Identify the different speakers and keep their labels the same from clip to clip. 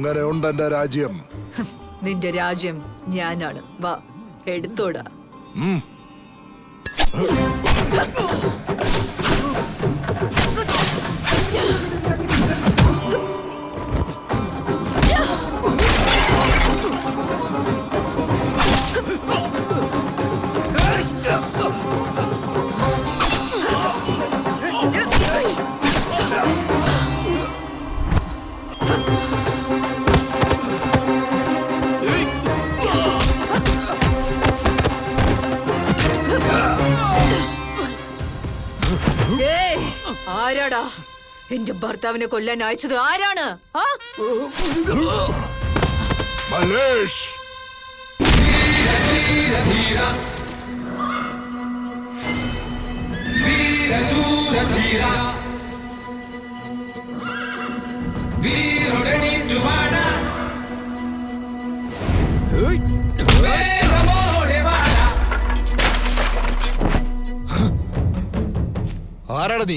Speaker 1: എങ്ങനെയുണ്ട് എന്റെ രാജ്യം?
Speaker 2: നിന്റെ രാജ്യം ഞാനാണ്. വാ, എടുത്തോടാ. ആരാടാ എന്റെ ഭർത്താവിനെ കൊല്ലാൻ അയച്ചത്? ആരാണ്?
Speaker 1: മലേഷ്,
Speaker 3: ആരാടാ നീ?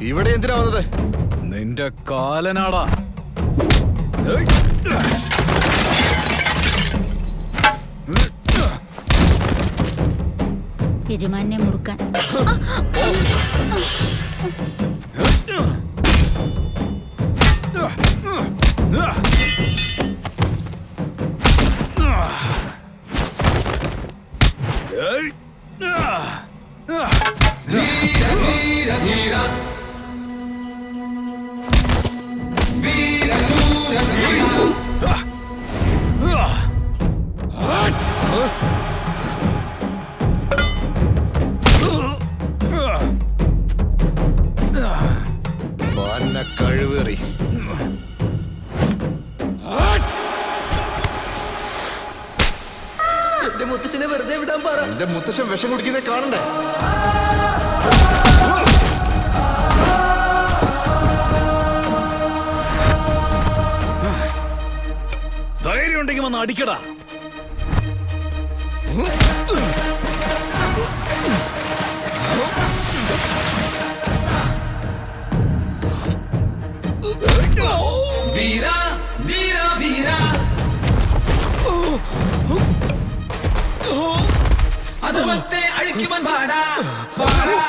Speaker 3: ഇവിടെ എന്തിനാ വന്നത്?
Speaker 4: നിന്റെ കാലനാടാ.
Speaker 5: യജമാനെ മുറുക്കാൻ.
Speaker 3: കഴിവേറി.
Speaker 2: എന്റെ മുത്തശ്ശനെ വെറുതെ വിടാൻ പറ.
Speaker 3: എന്റെ മുത്തശ്ശൻ വിഷം കുടിക്കുന്നേ കാണണ്ടേ?
Speaker 4: ധൈര്യം ഉണ്ടെങ്കിൽ വന്ന് അടിക്കടാ.
Speaker 6: വീരാ വീരാ വീരാ, അതുമത്തെ അഴിക്കുമൻ പാടാ പാടാ.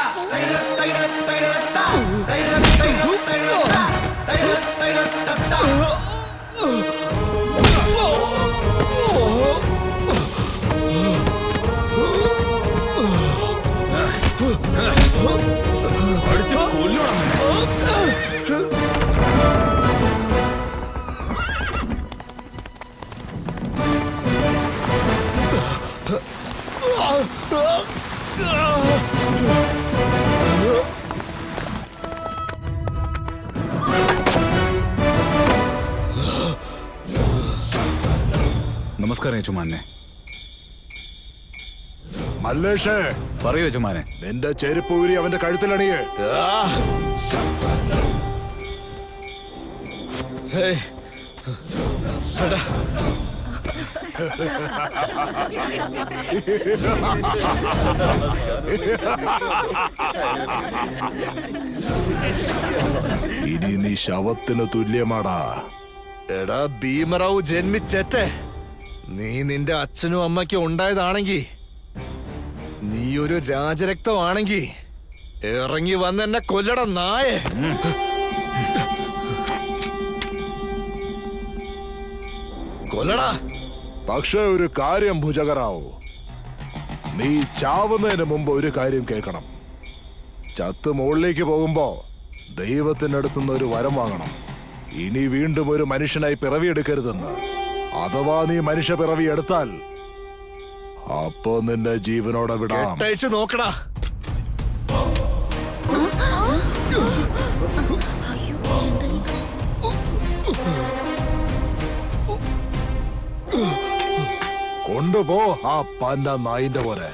Speaker 4: അടിച്ച് കൊല്ലണം. നമസ്കാരം യജമാനെ.
Speaker 1: മല്ലേഷേ,
Speaker 4: പറയൂ യജമാനെ.
Speaker 1: നിന്റെ ചെരുപ്പ് ഊരി അവന്റെ കഴുത്തിലണിയേ. ഇനി നീ ശവത്തിന് തുല്യമാടാ.
Speaker 3: എടാ ഭീമറാവു ജന്മിച്ചേറ്റെ, നീ നിന്റെ അച്ഛനും അമ്മയ്ക്കും ഉണ്ടായതാണെങ്കി, നീ ഒരു രാജരക്തമാണെങ്കി ഇറങ്ങി വന്ന് എന്നെ കൊല്ലട നായേ. കൊല്ലടാ.
Speaker 1: പക്ഷേ ഒരു കാര്യം ഭുജകറാവു, നീ ചാവുന്നതിന് മുമ്പ് ഒരു കാര്യം കേൾക്കണം. ചത്ത് മുകളിലേക്ക് പോകുമ്പോ ദൈവത്തിന്റെ അടുത്തുനിന്ന് ഒരു വരം വാങ്ങണം. ഇനി വീണ്ടും ഒരു മനുഷ്യനായി പിറവിയെടുക്കരുതെന്ന്. അഥവാ നീ മനുഷ്യ പിറവി എടുത്താൽ അപ്പോ നിന്റെ ജീവനോടെ വിടാം.
Speaker 3: കെട്ടഴിച്ച് നോക്കടാ.
Speaker 1: കൊണ്ടുപോ ആ പന്ന നായിന്റെ പോലെ.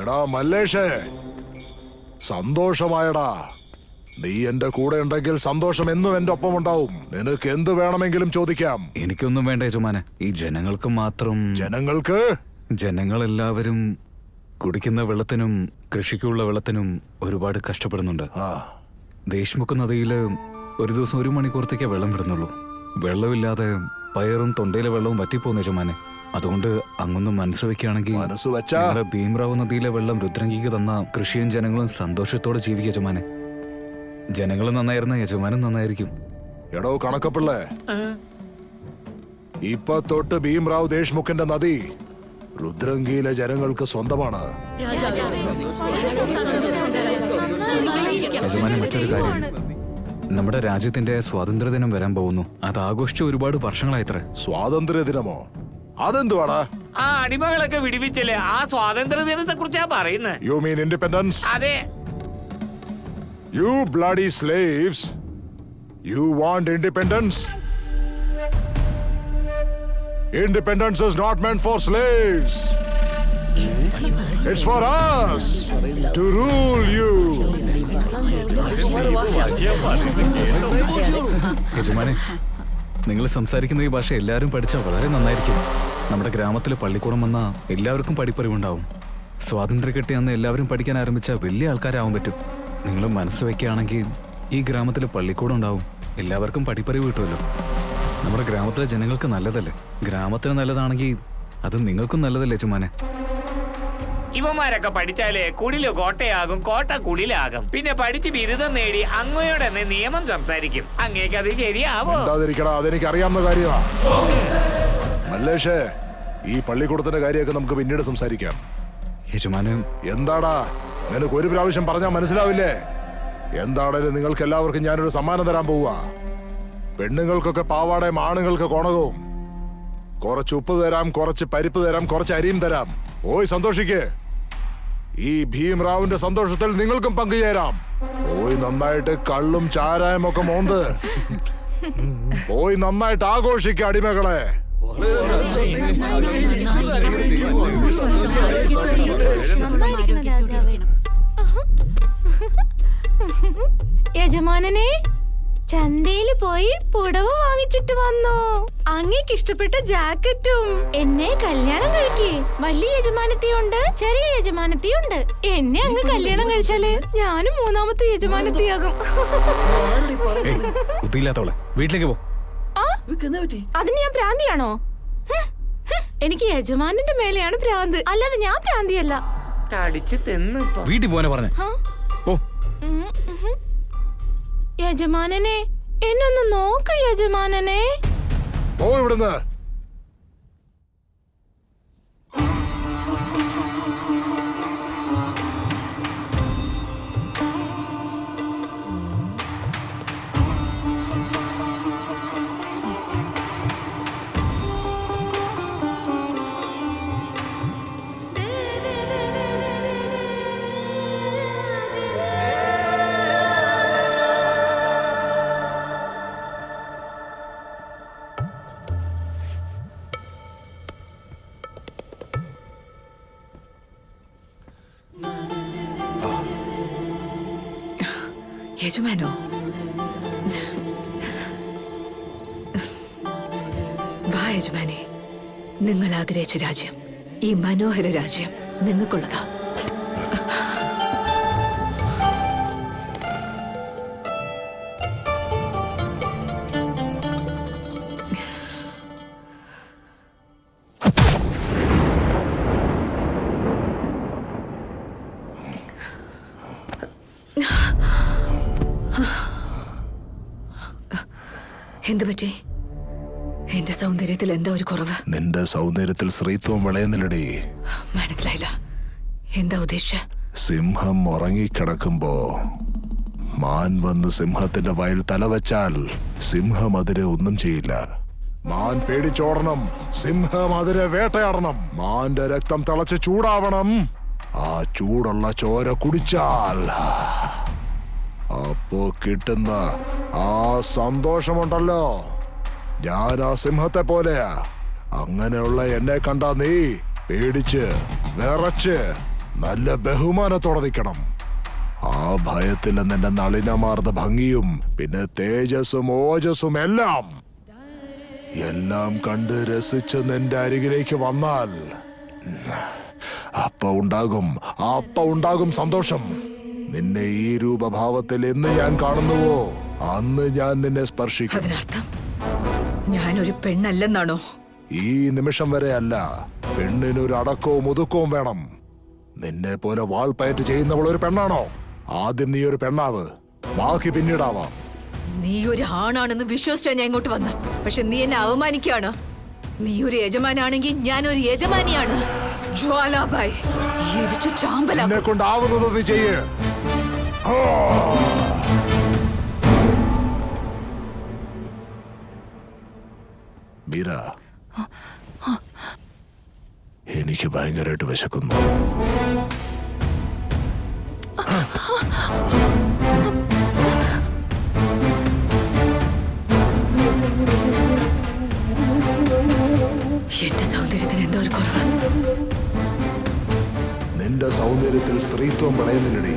Speaker 1: എടാ മല്ലേഷേ, സന്തോഷമായടാ. നീ എന്റെ കൂടെ ഉണ്ടെങ്കിൽ സന്തോഷം എന്നും എന്റെ ഒപ്പം ഉണ്ടാവും. നിനക്ക് എന്ത് വേണമെങ്കിലും ചോദിക്കാം.
Speaker 4: എനിക്കൊന്നും വേണ്ട യജമാനെ. ഈ ജനങ്ങൾക്ക് മാത്രം.
Speaker 1: ജനങ്ങൾക്ക്?
Speaker 4: ജനങ്ങളെല്ലാവരും കുടിക്കുന്ന വെള്ളത്തിനും കൃഷിക്കുള്ള വെള്ളത്തിനും ഒരുപാട് കഷ്ടപ്പെടുന്നുണ്ട്. ദേശ്മുഖ് നദിയില് ഒരു ദിവസം 1 മണിക്കൂറത്തേക്കേ വെള്ളം വിടുന്നുള്ളൂ. വെള്ളമില്ലാതെ പയറും തൊണ്ടയിലെ വെള്ളവും വറ്റിപ്പോകുന്നു യജമാനെ. അതുകൊണ്ട് അങ്ങൊന്നും മനസ്സ് വെക്കുകയാണെങ്കിൽ
Speaker 1: മനസ്സ് വെച്ചാ
Speaker 4: ഞങ്ങളുടെ ഭീംറാവു നദിയിലെ വെള്ളം രുദ്രങ്കിക്ക് തന്ന കൃഷിയും ജനങ്ങളും സന്തോഷത്തോടെ ജീവിക്കും യജമാനെ. ജനങ്ങൾ നന്നായിരുന്ന യജമാനും നന്നായിരിക്കും.
Speaker 1: എടോ കണക്കപ്പിള്ളേ, ഇപ്പൊ തൊട്ട് ഭീംറാവു ദേശ്മുഖിന്റെ നദി രുദ്രങ്കിയിലെ ജനങ്ങൾക്ക് സ്വന്തമാണ്.
Speaker 4: യജമാനെ, മറ്റൊരു കാര്യം, നമ്മുടെ രാജ്യത്തിന്റെ സ്വാതന്ത്ര്യദിനം വരാൻ പോകുന്നു. അത് ആഘോഷിച്ച് ഒരുപാട് വർഷങ്ങളായിത്രേ.
Speaker 1: സ്വാതന്ത്ര്യ ദിനമോ? അതെന്തുവാടാ?
Speaker 5: ആ അടിമകളൊക്കെ വിടിവിച്ചില്ലേ, ആ സ്വാതന്ത്ര്യ ദിനത്തെ കുറിച്ചാ പറയുന്നത്.
Speaker 1: You mean independence?
Speaker 5: അതെ.
Speaker 1: You bloody slaves! You want independence? Independence is not meant for slaves. It's for us to rule you.
Speaker 4: യജമാനെ, നിങ്ങൾ സംസാരിക്കുന്ന ഈ ഭാഷ എല്ലാവരും പഠിച്ചാൽ വളരെ നന്നായിരിക്കും. നമ്മുടെ ഗ്രാമത്തിൽ പള്ളിക്കൂടം വന്ന എല്ലാവർക്കും പഠിപ്പറിവുണ്ടാവും. സ്വാതന്ത്ര്യം കിട്ടിയ അന്ന് എല്ലാവരും പഠിക്കാൻ ആരംഭിച്ച വലിയ ആൾക്കാരാവാൻ പറ്റും. നിങ്ങൾ മനസ്സ് വയ്ക്കുകയാണെങ്കിൽ ഈ ഗ്രാമത്തിൽ പള്ളിക്കൂടം ഉണ്ടാവും. എല്ലാവർക്കും പഠിപ്പറിവ് കിട്ടുമല്ലോ. നമ്മുടെ ഗ്രാമത്തിലെ ജനങ്ങൾക്ക് നല്ലതല്ലേ? ഗ്രാമത്തിന് നല്ലതാണെങ്കിൽ അത് നിങ്ങൾക്കും നല്ലതല്ലേ യജമാനെ?
Speaker 5: ഇവന്മാരൊക്കെ പഠിച്ചാലേ കുടില് കോട്ടയാകും, കോട്ട കുടിലാകും. പിന്നെ പഠിച്ച് ബിരുദം നേടി അങ്ങയോടെ നിയമം സംസാരിക്കും. അങ്ങേക്ക് അത് ശരിയാവോ?
Speaker 1: അതെനിക്ക് അറിയാവുന്ന കാര്യമാ. മല്ലേഷേ, ഈ പള്ളിക്കൂടത്തിന്റെ കാര്യമൊക്കെ നമുക്ക് പിന്നീട് സംസാരിക്കാം.
Speaker 4: യജമാനെ,
Speaker 1: എന്താടാ, നിനക്ക് ഒരു പ്രാവശ്യം പറഞ്ഞാൽ മനസ്സിലാവില്ലേ? എന്താണേലും നിങ്ങൾക്ക് എല്ലാവർക്കും ഞാനൊരു സമ്മാനം തരാൻ പോവുക. പെണ്ണുങ്ങൾക്കൊക്കെ പാവാടയും ആണുങ്ങൾക്ക് കോണകവും. കുറച്ച് ഉപ്പ് തരാം, കുറച്ച് പരിപ്പ് തരാം, കുറച്ച് അരിയും തരാം. പോയി സന്തോഷിക്കേ. ഈ ഭീംറാവുവിന്റെ സന്തോഷത്തിൽ നിങ്ങൾക്കും പങ്കുചേരാം. പോയി നന്നായിട്ട് കള്ളും ചാരായം ഒക്കെ മോന്ത് പോയി നന്നായിട്ട് ആഘോഷിക്കുക അടിമകളെ.
Speaker 7: യജമാനനെ, ചന്തയില് പോയി പുടവ വാങ്ങിച്ചിട്ട് വന്നു. അങ്ങേക്ക് ഇഷ്ടപ്പെട്ട ജാക്കറ്റും. എന്നെ കല്യാണം കഴിക്കേ. വലിയ യജമാനത്തിയുണ്ട്, ചെറിയ യജമാനത്തിയുണ്ട്. എന്നെ അങ്ങ് കല്യാണം കഴിച്ചാല് ഞാനും 3ാമത്തെ യജമാനത്തിയാകും.
Speaker 4: ബുദ്ധിയില്ലാത്തവളെ, വീട്ടിലേക്ക് പോ.
Speaker 7: അതിന് ഞാൻ ഭ്രാന്തിയാണോ? എനിക്ക് യജമാനന്റെ മേലെയാണ് ഭ്രാന്ത്, അല്ലാതെ ഞാൻ ഭ്രാന്തിയല്ല.
Speaker 5: കടിച്ച് തിന്നു.
Speaker 4: വീട്ടിൽ പോകാനെ പറഞ്ഞേ. പോ.
Speaker 7: യജമാനനെ, എന്നൊന്ന് നോക്ക യജമാനനെ.
Speaker 1: പോ ഇവിടുന്ന്.
Speaker 2: യജമാനോ? വാ യജമാനെ, നിങ്ങൾ ആഗ്രഹിച്ച രാജ്യം, ഈ മനോഹര രാജ്യം നിങ്ങൾക്കുള്ളതാ. എന്തു പറ്റി? എന്റെ സൗന്ദര്യത്തിൽ എന്താ ഒരു കുറവ്?
Speaker 1: നിന്റെ സൗന്ദര്യത്തിൽ സ്ത്രീത്വം വിളയുന്നില്ലടി.
Speaker 2: മനസ്സിലായില്ല, എന്താ ഉദ്ദേശിച്ച?
Speaker 1: സിംഹം ഉറങ്ങിക്കിടക്കുമ്പോ മാൻ വന്ന് സിംഹത്തിന്റെ വയൽ തലവച്ചാൽ സിംഹം അതിനെ ഒന്നും ചെയ്യില്ല. മാൻ പേടിച്ചോടണം, സിംഹം അതിനെ വേട്ടയാടണം. മാന്റെ രക്തം തിളച്ച് ചൂടാവണം. ആ ചൂടുള്ള ചോര കുടിച്ചാൽ അപ്പോ കിട്ടുന്ന ആ സന്തോഷമുണ്ടല്ലോ, ഞാൻ ആ സിംഹത്തെ പോലെയാ. അങ്ങനെയുള്ള എന്നെ കണ്ടാ നീ പേടിച്ച് വിറച്ച് നല്ല ബഹുമാനത്തോടെ നിൽക്കണം. ആ ഭയത്തിൽ നിന്റെ നളിനമാർന്ന ഭംഗിയും പിന്നെ തേജസ്സും ഓജസ്സും എല്ലാം കണ്ട് രസിച്ച് നിന്റെ അരികിലേക്ക് വന്നാൽ അപ്പ ഉണ്ടാകും സന്തോഷം. നിന്നെ ഈ രൂപഭാവത്തിൽ എന്ന് ഞാൻ കാണുന്നുവോ അന്ന് ഞാൻ നിന്നെ സ്പർശിക്കും.
Speaker 2: അതിനർത്ഥം ഞാനൊരു പെണ്ണല്ലെന്നാണോ?
Speaker 1: ഈ നിമിഷം വരെ അല്ല. പെണ്ണിനൊരു അടക്കവും ഒതുക്കവും വേണം. നിന്നെ പോലെ വാൾപ്പയറ്റ് ചെയ്യുന്നവൾ ഒരു പെണ്ണാണോ? ആദ്യം നീ ഒരു പെണ്ണാവ്, ബാക്കി പിന്നീടാവാം.
Speaker 2: നീ ഒരു ആണാണെന്ന് വിശ്വസിച്ചാ ഞാൻ ഇങ്ങോട്ട് വന്ന. പക്ഷെ നീ എന്നെ അവമാനിക്കാണ്. നീ ഒരു യജമാനാണെങ്കിൽ ഞാനൊരു യജമാനിയാണ്. ജ്വാലാബായ് എരിച്ചു ചാമ്പലാ.
Speaker 1: എന്നെ കൊണ്ടാവുന്നത് നീ ചെയ്യ്. മീര, എനിക്ക് ഭയങ്കരമായിട്ട് വിശക്കുന്നു.
Speaker 2: എന്റെ സൗന്ദര്യത്തിന് എന്താ ഒരു കുറവ്?
Speaker 1: നിന്റെ സൗന്ദര്യത്തിൽ സ്ത്രീത്വം വിളയുന്നില്ലടി.